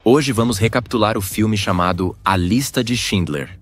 Hoje vamos recapitular o filme chamado A Lista de Schindler.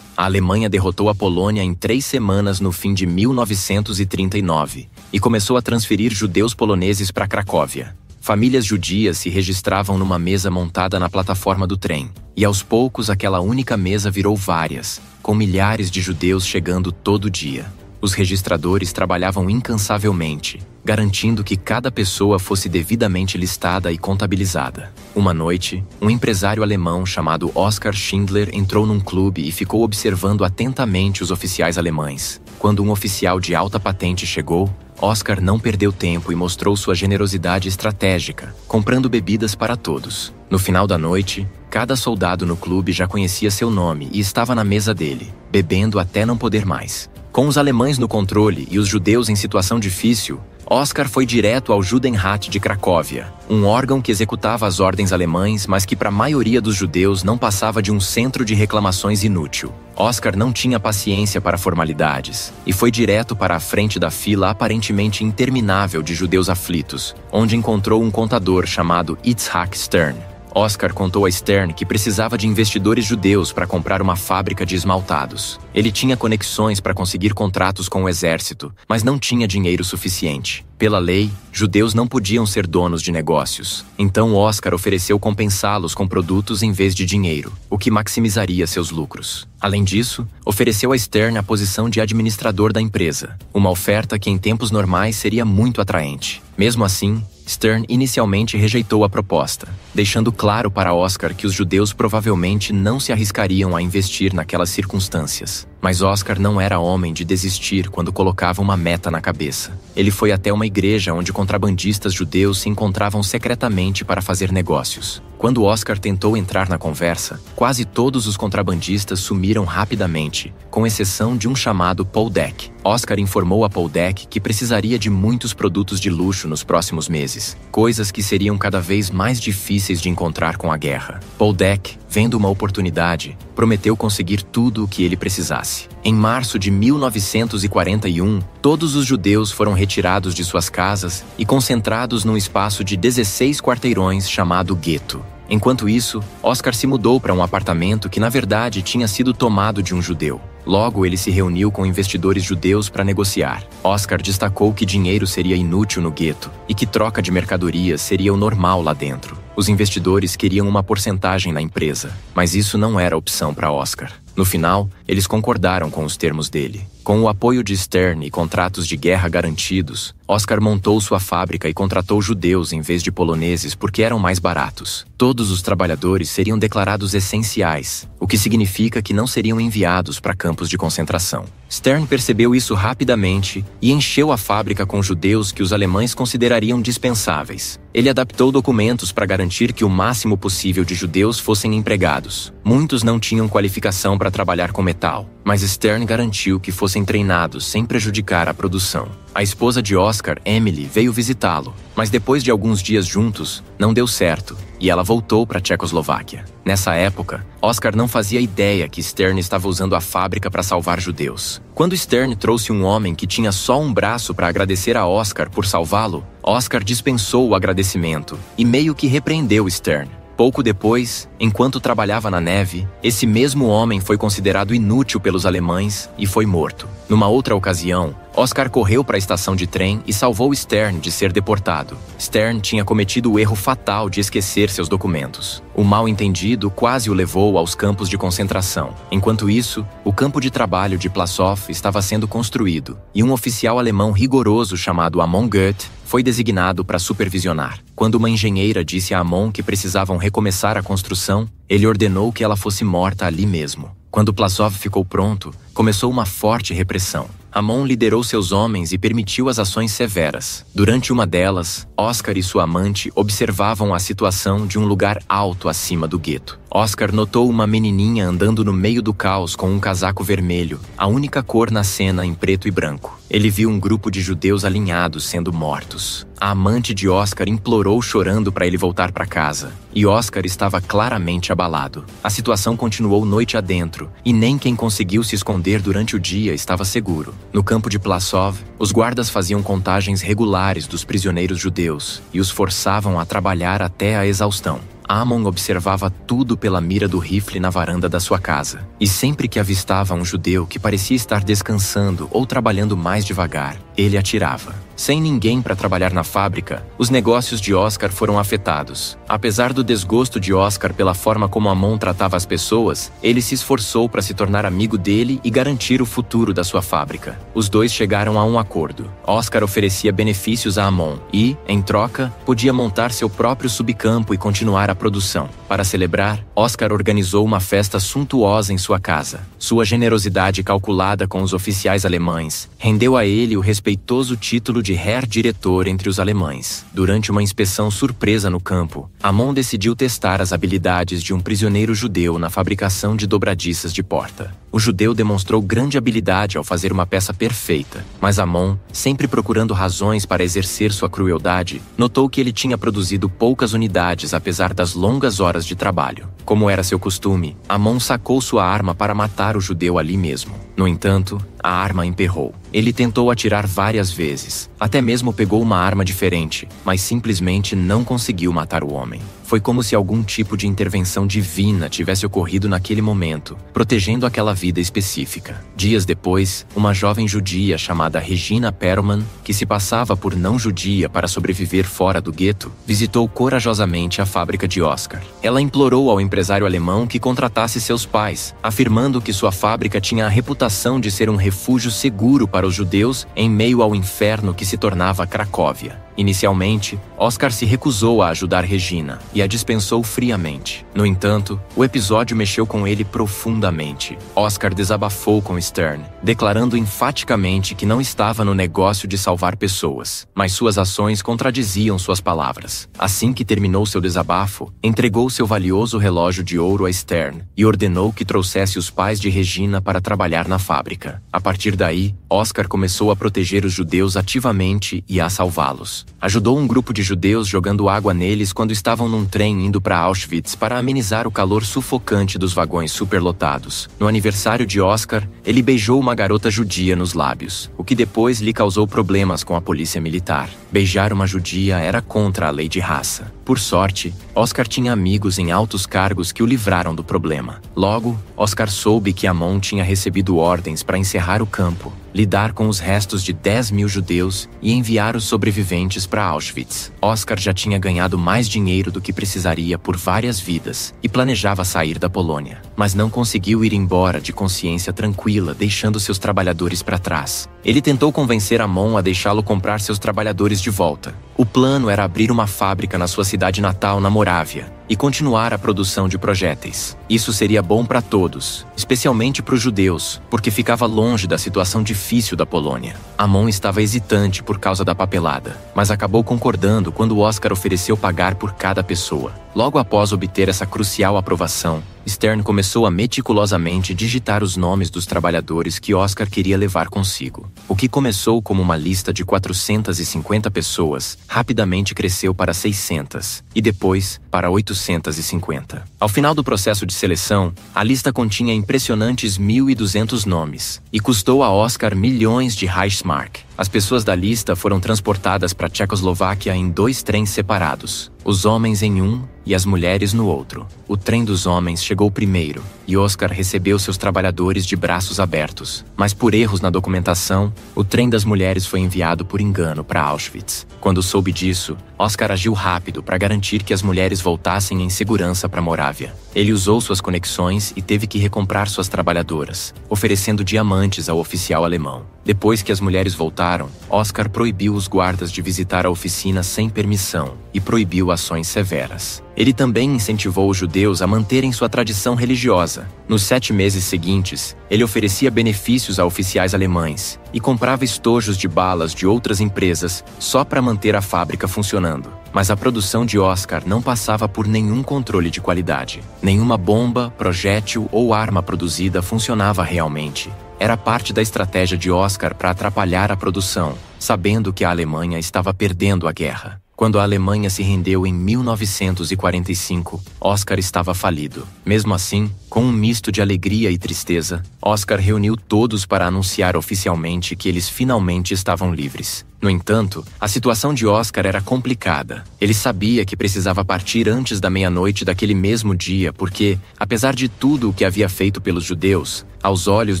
A Alemanha derrotou a Polônia em 3 semanas no fim de 1939 e começou a transferir judeus poloneses para Cracóvia. Famílias judias se registravam numa mesa montada na plataforma do trem, e aos poucos aquela única mesa virou várias, com milhares de judeus chegando todo dia. Os registradores trabalhavam incansavelmente, garantindo que cada pessoa fosse devidamente listada e contabilizada. Uma noite, um empresário alemão chamado Oskar Schindler entrou num clube e ficou observando atentamente os oficiais alemães. Quando um oficial de alta patente chegou, Oskar não perdeu tempo e mostrou sua generosidade estratégica, comprando bebidas para todos. No final da noite, cada soldado no clube já conhecia seu nome e estava na mesa dele, bebendo até não poder mais. Com os alemães no controle e os judeus em situação difícil, Oskar foi direto ao Judenrat de Cracóvia, um órgão que executava as ordens alemães, mas que para a maioria dos judeus não passava de um centro de reclamações inútil. Oskar não tinha paciência para formalidades e foi direto para a frente da fila aparentemente interminável de judeus aflitos, onde encontrou um contador chamado Itzhak Stern. Oskar contou a Stern que precisava de investidores judeus para comprar uma fábrica de esmaltados. Ele tinha conexões para conseguir contratos com o exército, mas não tinha dinheiro suficiente. Pela lei, judeus não podiam ser donos de negócios. Então Oskar ofereceu compensá-los com produtos em vez de dinheiro, o que maximizaria seus lucros. Além disso, ofereceu a Stern a posição de administrador da empresa, uma oferta que em tempos normais seria muito atraente. Mesmo assim, Stern inicialmente rejeitou a proposta, deixando claro para Oskar que os judeus provavelmente não se arriscariam a investir naquelas circunstâncias. Mas Oskar não era homem de desistir quando colocava uma meta na cabeça. Ele foi até uma igreja onde contrabandistas judeus se encontravam secretamente para fazer negócios. Quando Oskar tentou entrar na conversa, quase todos os contrabandistas sumiram rapidamente, com exceção de um chamado Poldek. Oskar informou a Poldek que precisaria de muitos produtos de luxo nos próximos meses, coisas que seriam cada vez mais difíceis de encontrar com a guerra. Poldek, vendo uma oportunidade, prometeu conseguir tudo o que ele precisasse. Em março de 1941, todos os judeus foram retirados de suas casas e concentrados num espaço de 16 quarteirões chamado gueto. Enquanto isso, Oskar se mudou para um apartamento que na verdade tinha sido tomado de um judeu. Logo, ele se reuniu com investidores judeus para negociar. Oskar destacou que dinheiro seria inútil no gueto e que troca de mercadorias seria o normal lá dentro. Os investidores queriam uma porcentagem na empresa, mas isso não era opção para Oskar. No final, eles concordaram com os termos dele. Com o apoio de Stern e contratos de guerra garantidos, Oskar montou sua fábrica e contratou judeus em vez de poloneses porque eram mais baratos. Todos os trabalhadores seriam declarados essenciais, o que significa que não seriam enviados para campos de concentração. Stern percebeu isso rapidamente e encheu a fábrica com judeus que os alemães considerariam dispensáveis. Ele adaptou documentos para garantir que o máximo possível de judeus fossem empregados. Muitos não tinham qualificação para trabalhar com metal, mas Stern garantiu que fossem treinados sem prejudicar a produção. A esposa de Oskar, Emily, veio visitá-lo, mas depois de alguns dias juntos, não deu certo e ela voltou para a Tchecoslováquia. Nessa época, Oskar não fazia ideia que Stern estava usando a fábrica para salvar judeus. Quando Stern trouxe um homem que tinha só um braço para agradecer a Oskar por salvá-lo, Oskar dispensou o agradecimento e meio que repreendeu Stern. Pouco depois, enquanto trabalhava na neve, esse mesmo homem foi considerado inútil pelos alemães e foi morto. Numa outra ocasião, Oskar correu para a estação de trem e salvou Stern de ser deportado. Stern tinha cometido o erro fatal de esquecer seus documentos. O mal-entendido quase o levou aos campos de concentração. Enquanto isso, o campo de trabalho de Plaszow estava sendo construído e um oficial alemão rigoroso chamado Amon Goeth foi designado para supervisionar. Quando uma engenheira disse a Amon que precisavam recomeçar a construção, ele ordenou que ela fosse morta ali mesmo. Quando Plaszow ficou pronto, começou uma forte repressão. Amon liderou seus homens e permitiu as ações severas. Durante uma delas, Oskar e sua amante observavam a situação de um lugar alto acima do gueto. Oskar notou uma menininha andando no meio do caos com um casaco vermelho, a única cor na cena em preto e branco. Ele viu um grupo de judeus alinhados sendo mortos. A amante de Oskar implorou chorando para ele voltar para casa, e Oskar estava claramente abalado. A situação continuou noite adentro, e nem quem conseguiu se esconder durante o dia estava seguro. No campo de Plaszow, os guardas faziam contagens regulares dos prisioneiros judeus e os forçavam a trabalhar até a exaustão. Amon observava tudo pela mira do rifle na varanda da sua casa. E sempre que avistava um judeu que parecia estar descansando ou trabalhando mais devagar, ele atirava. Sem ninguém para trabalhar na fábrica, os negócios de Oscar foram afetados. Apesar do desgosto de Oscar pela forma como Amon tratava as pessoas, ele se esforçou para se tornar amigo dele e garantir o futuro da sua fábrica. Os dois chegaram a um acordo. Oscar oferecia benefícios a Amon e, em troca, podia montar seu próprio subcampo e continuar a produção. Para celebrar, Oscar organizou uma festa suntuosa em sua casa. Sua generosidade calculada com os oficiais alemães rendeu a ele o respeitoso título de Herr Diretor entre os alemães. Durante uma inspeção surpresa no campo, Amon decidiu testar as habilidades de um prisioneiro judeu na fabricação de dobradiças de porta. O judeu demonstrou grande habilidade ao fazer uma peça perfeita, mas Amon, sempre procurando razões para exercer sua crueldade, notou que ele tinha produzido poucas unidades apesar das longas horas de trabalho. Como era seu costume, Amon sacou sua arma para matar o judeu ali mesmo. No entanto, a arma emperrou. Ele tentou atirar várias vezes, até mesmo pegou uma arma diferente, mas simplesmente não conseguiu matar o homem. Foi como se algum tipo de intervenção divina tivesse ocorrido naquele momento, protegendo aquela vida específica. Dias depois, uma jovem judia chamada Regina Perlman, que se passava por não judia para sobreviver fora do gueto, visitou corajosamente a fábrica de Oscar. Ela implorou ao empresário alemão que contratasse seus pais, afirmando que sua fábrica tinha a reputação de ser um refúgio seguro para os judeus em meio ao inferno que se tornava Cracóvia. Inicialmente, Oscar se recusou a ajudar Regina e a dispensou friamente. No entanto, o episódio mexeu com ele profundamente. Oscar desabafou com Stern, declarando enfaticamente que não estava no negócio de salvar pessoas, mas suas ações contradiziam suas palavras. Assim que terminou seu desabafo, entregou seu valioso relógio de ouro a Stern e ordenou que trouxesse os pais de Regina para trabalhar na fábrica. A partir daí, Oscar começou a proteger os judeus ativamente e a salvá-los. Ajudou um grupo de judeus jogando água neles quando estavam num trem indo para Auschwitz para amenizar o calor sufocante dos vagões superlotados. No aniversário de Oscar, ele beijou uma garota judia nos lábios, o que depois lhe causou problemas com a polícia militar. Beijar uma judia era contra a lei de raça. Por sorte, Oscar tinha amigos em altos cargos que o livraram do problema. Logo, Oscar soube que Amon tinha recebido ordens para encerrar o campo, lidar com os restos de 10.000 judeus e enviar os sobreviventes para Auschwitz. Oscar já tinha ganhado mais dinheiro do que precisaria por várias vidas e planejava sair da Polônia, mas não conseguiu ir embora de consciência tranquila, deixando seus trabalhadores para trás. Ele tentou convencer Amon a deixá-lo comprar seus trabalhadores de volta. O plano era abrir uma fábrica na sua cidade natal, na Morávia, e continuar a produção de projéteis. Isso seria bom para todos, especialmente para os judeus, porque ficava longe da situação difícil da Polônia. Amon estava hesitante por causa da papelada, mas acabou concordando quando Oscar ofereceu pagar por cada pessoa. Logo após obter essa crucial aprovação, Stern começou a meticulosamente digitar os nomes dos trabalhadores que Oscar queria levar consigo. O que começou como uma lista de 450 pessoas, rapidamente cresceu para 600, e depois para 850. Ao final do processo de seleção, a lista continha impressionantes 1.200 nomes, e custou a Oscar milhões de Reichsmark. As pessoas da lista foram transportadas para a Tchecoslováquia em 2 trens separados, os homens em um e as mulheres no outro. O trem dos homens chegou primeiro, e Oscar recebeu seus trabalhadores de braços abertos. Mas por erros na documentação, o trem das mulheres foi enviado por engano para Auschwitz. Quando soube disso, Oscar agiu rápido para garantir que as mulheres voltassem em segurança para Morávia. Ele usou suas conexões e teve que recomprar suas trabalhadoras, oferecendo diamantes ao oficial alemão. Depois que as mulheres voltaram, Oscar proibiu os guardas de visitar a oficina sem permissão e proibiu ações severas. Ele também incentivou os judeus a manterem sua tradição religiosa. Nos 7 meses seguintes, ele oferecia benefícios a oficiais alemães e comprava estojos de balas de outras empresas só para manter a fábrica funcionando. Mas a produção de Oscar não passava por nenhum controle de qualidade. Nenhuma bomba, projétil ou arma produzida funcionava realmente. Era parte da estratégia de Oscar para atrapalhar a produção, sabendo que a Alemanha estava perdendo a guerra. Quando a Alemanha se rendeu em 1945, Oscar estava falido. Mesmo assim, com um misto de alegria e tristeza, Oscar reuniu todos para anunciar oficialmente que eles finalmente estavam livres. No entanto, a situação de Oscar era complicada. Ele sabia que precisava partir antes da meia-noite daquele mesmo dia porque, apesar de tudo o que havia feito pelos judeus, aos olhos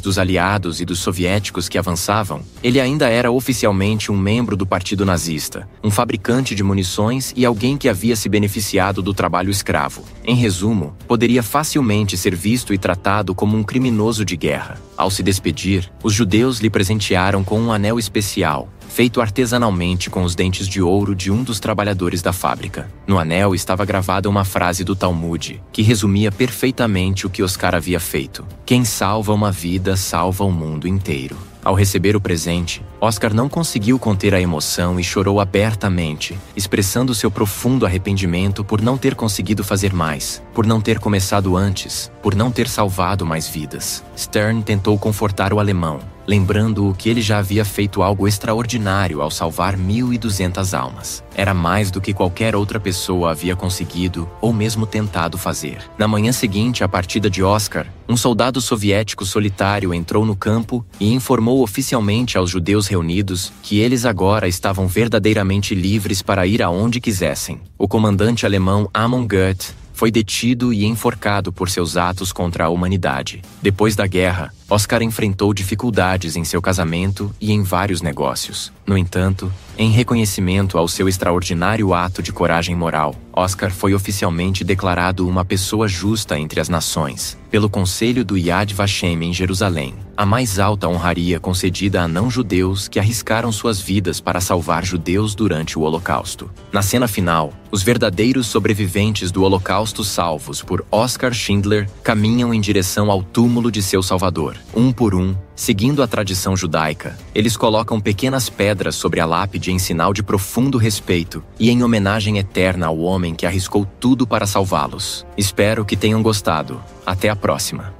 dos aliados e dos soviéticos que avançavam, ele ainda era oficialmente um membro do Partido Nazista, um fabricante de munições e alguém que havia se beneficiado do trabalho escravo. Em resumo, poderia facilmente ser visto e tratado como um criminoso de guerra. Ao se despedir, os judeus lhe presentearam com um anel especial, feito artesanalmente com os dentes de ouro de um dos trabalhadores da fábrica. No anel estava gravada uma frase do Talmud, que resumia perfeitamente o que Oscar havia feito: quem salva uma vida, salva o mundo inteiro. Ao receber o presente, Oscar não conseguiu conter a emoção e chorou abertamente, expressando seu profundo arrependimento por não ter conseguido fazer mais, por não ter começado antes, por não ter salvado mais vidas. Stern tentou confortar o alemão, lembrando-o que ele já havia feito algo extraordinário ao salvar 1.200 almas. Era mais do que qualquer outra pessoa havia conseguido ou mesmo tentado fazer. Na manhã seguinte à partida de Oscar, um soldado soviético solitário entrou no campo e informou oficialmente aos judeus reunidos que eles agora estavam verdadeiramente livres para ir aonde quisessem. O comandante alemão Amon Goeth foi detido e enforcado por seus atos contra a humanidade. Depois da guerra, Oscar enfrentou dificuldades em seu casamento e em vários negócios. No entanto, em reconhecimento ao seu extraordinário ato de coragem moral, Oscar foi oficialmente declarado uma pessoa justa entre as nações, pelo Conselho do Yad Vashem em Jerusalém, a mais alta honraria concedida a não-judeus que arriscaram suas vidas para salvar judeus durante o Holocausto. Na cena final, os verdadeiros sobreviventes do Holocausto salvos por Oskar Schindler caminham em direção ao túmulo de seu salvador. Um por um, seguindo a tradição judaica, eles colocam pequenas pedras sobre a lápide em sinal de profundo respeito e em homenagem eterna ao homem que arriscou tudo para salvá-los. Espero que tenham gostado. Até a próxima.